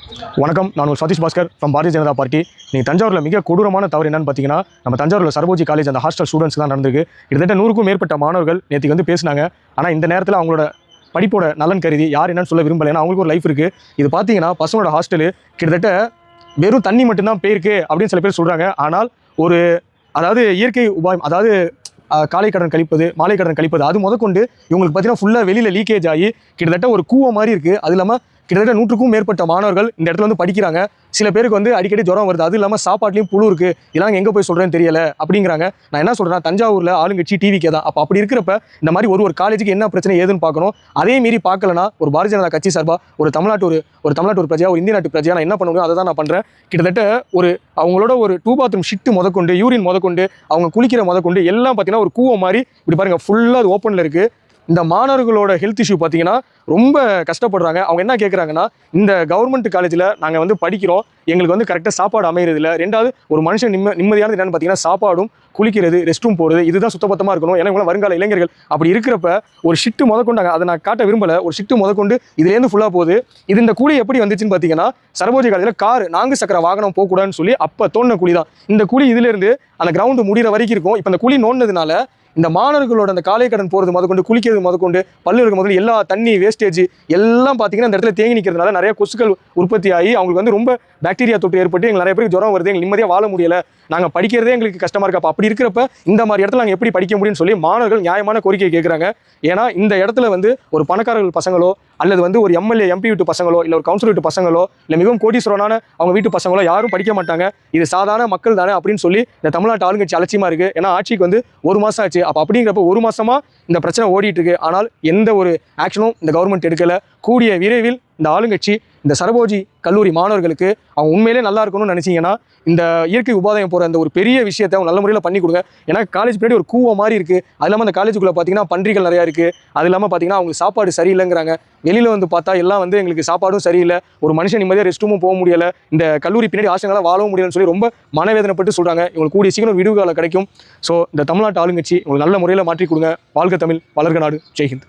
வணக்கம், நான் ஒரு சதீஷ் பாஸ்கர் ஃப்ரம் பாரதிய ஜனதா பார்ட்டி. நீங்கள் தஞ்சாவூரில் மிக கொடூரமான தவறு என்னன்னு பார்த்தீங்கன்னா, நம்ம தஞ்சாவூரில் சரபோஜி காலேஜ் அந்த ஹாஸ்டல் ஸ்டூடெண்ட்ஸ் தான் நடந்திருக்கு. கிட்டத்தட்ட 100க்கும் மேற்பட்ட மாணவர்கள் நேற்றுக்கு வந்து பேசினாங்க. ஆனால் இந்த நேரத்தில் அவங்களோட படிப்போட நலன் கருதி யார் என்னன்னு சொல்ல விரும்பலை. ஏன்னா அவங்களுக்கு ஒரு லைஃப் இருக்குது. இது பார்த்தீங்கன்னா பசங்களோட ஹாஸ்டலு கிட்டத்தட்ட வெறும் தண்ணி மட்டும்தான் போயிருக்கு அப்படின்னு சில பேர் சொல்கிறாங்க. ஆனால் ஒரு அதாவது இயற்கை உபாயம், அதாவது காலை கடன் கழிப்பது, மாலை கடன் கழிப்பது, அது முதற்கொண்டு இவங்களுக்கு பார்த்தீங்கன்னா ஃபுல்லாக வெளியில் லீக்கேஜ் ஆகி கிட்டத்தட்ட ஒரு கூவ மாதிரி இருக்குது. அது இல்லாமல் கிட்டத்தட்ட 100க்கும் மேற்பட்ட மாணவர்கள் இந்த இடத்துல வந்து படிக்கிறாங்க. சில பேருக்கு வந்து அடிக்கடி ஜுரம் வருது. அது இல்லாமல் சாப்பாட்லையும் புழு இருக்குது. இதெல்லாம் எங்கே போய் சொல்கிறேன்னு தெரியல அப்படிங்கிறாங்க. நான் என்ன சொல்கிறேன், தஞ்சாவூரில் ஆளுங்கட்சி டிவிக்கே தான். அப்படி இருக்கிறப்ப இந்த மாதிரி ஒரு காலேஜுக்கு என்ன பிரச்சனை ஏதுன்னு பார்க்கணும். அதே மீறி பார்க்கலனா ஒரு பாரதிய ஜனதா கட்சி சார்பாக ஒரு தமிழ்நாட்டு ஒரு பிரஜையா, ஒரு இந்திய நாட்டு பிரஜையா நான் என்ன பண்ண முடியும் அதை தான் நான் பண்ணுறேன். கிட்டத்தட்ட அவங்களோட ஒரு 2 பாத்ரூம் ஷிட்டு முதற்கொண்டு, யூரின் முதற்கொண்டு, அவங்க குளிக்கிற முதற்கொண்டு எல்லாம் பார்த்தீங்கன்னா ஒரு கூவ மாதிரி இப்படி பாருங்கள் ஃபுல்லாக அது ஓப்பனில் இருக்குது. இந்த மாணவர்களோட ஹெல்த் இஷ்யூ பார்த்தீங்கன்னா ரொம்ப கஷ்டப்படுறாங்க. அவங்க என்ன கேட்குறாங்கன்னா, இந்த கவர்மெண்ட் காலேஜில் நாங்கள் வந்து படிக்கிறோம், எங்களுக்கு வந்து கரெக்டாக சாப்பாடு அமைகிறதில்ல. ரெண்டாவது ஒரு மனுஷன் நிம்மதியானது என்னென்னு பார்த்தீங்கன்னா சாப்பாடும், குளிக்கிறது, ரெஸ்ட் ரூம் போகிறது, இதுதான் சுத்தபத்தமாக இருக்கணும். ஏன்னா இவங்க வருங்கால இளைஞர்கள். அப்படி இருக்கிறப்ப ஒரு ஷிட்டு முதற்கொண்டாங்க, அதை நான் காட்ட விரும்பலை. ஒரு ஷிட்டு முதற்கொண்டு இதுலேருந்து ஃபுல்லாக போகுது. இந்த கூலி எப்படி வந்துச்சுன்னு பார்த்தீங்கன்னா, சரபோஜி காலேஜில் கார் 4 சக்கர வாகனம் போகக்கூடாதுன்னு சொல்லி அப்போ தோணுன கூலி தான். இந்த கூலி இதிலேருந்து அந்த கிரவுண்டு முடிகிற வரைக்கும் இருக்கும். இப்போ இந்த கூலி நோண்டினதுனால இந்த மாணவர்களோட அந்த காலை கடன் போகிறது முதற்கொண்டு, குளிக்கிறது முதற்கொண்டு, பல்லு இருக்க முதல்ல எல்லா தண்ணி வேஸ்டேஜ் எல்லாம் பார்த்தீங்கன்னா இந்த இடத்துல தேங்கி நிற்கிறதுனால நிறைய கொசுக்கள் உற்பத்தி ஆகி அவங்களுக்கு வந்து ரொம்ப பாக்டீரியா தொற்று ஏற்பட்டு எங்களுக்கு நிறைய பேருக்கு ஜுரம் வருது, எங்களுக்கு நிம்மதியாக வாழ முடியலை, நாங்கள் படிக்கிறதே எங்களுக்கு கஷ்டமாக இருக்கு. அப்படி இருக்கிறப்ப இந்த மாதிரி இடத்துல நாங்கள் எப்படி படிக்க முடியும்னு சொல்லி மாணவர்கள் நியாயமான கோரிக்கை கேட்குறாங்க. ஏன்னா இந்த இடத்துல வந்து ஒரு பணக்காரர்கள் பசங்களோ அல்லது வந்து ஒரு எம்எல்ஏ எம்பி வீட்டு பசங்களோ இல்லை ஒரு கவுன்சிலர் வீட்டு பசங்களோ இல்லை மிகவும் கோடீஸ்வரனான அவங்க வீட்டு பசங்களோ யாரும் படிக்க மாட்டாங்க. இது சாதாரண மக்கள் தானே அப்படின்னு சொல்லி இந்த தமிழ்நாட்டு ஆளுங்கட்சி அலட்சியமாக இருக்குது. ஏன்னா ஆட்சிக்கு வந்து 1 மாதம் ஆச்சு. அப்படிங்கிறப்ப 1 மாதமாக இந்த பிரச்சனை ஓடிட்டு இருக்கு. ஆனால் எந்த ஒரு ஆக்ஷனும் இந்த கவர்மெண்ட் எடுக்கலை. கூடிய விரைவில் இந்த ஆளுங்கட்சி இந்த சரபோஜி கல்லூரி மாணவர்களுக்கு அவங்க உண்மையிலே நல்லா இருக்கணும்னு நினச்சிங்கன்னா இந்த இயற்கை உபாதையம் போகிற அந்த ஒரு பெரிய விஷயத்தை அவங்க நல்ல முறையில் பண்ணி கொடுங்க. ஏன்னா காலேஜ் பின்னாடி ஒரு கூவ மாதிரி இருக்குது. அது இல்லாமல் அந்த காலேஜுக்குள்ளே பார்த்தீங்கன்னா பன்றிகள் நிறையா இருக்குது. அது இல்லாமல் பார்த்தீங்கன்னா அவங்க சாப்பாடு சரியில்லைங்கிறாங்க. வெளியில் வந்து பார்த்தா எல்லாம் வந்து எங்களுக்கு சாப்பாடும் சரியில்லை, ஒரு மனுஷன் நிம்மதியாக ரெஸ்ட் ரூமும் போக முடியலை, இந்த கல்லூரி பின்னாடி ஆசங்களாக வாழவும் முடியலன்னு சொல்லி ரொம்ப மனவேதனைப்பட்டு சொல்கிறாங்க. இவங்களுக்கு கூடிய சீக்கிரம் விடுவு காலம் கிடைக்கும். ஸோ இந்த தமிழ்நாட்டு ஆளுங்கட்சி உங்களுக்கு நல்ல முறையில் மாற்றி கொடுங்க. வாழ்க தமிழ், வளர்க நாடு, ஜெய்ஹிந்த்.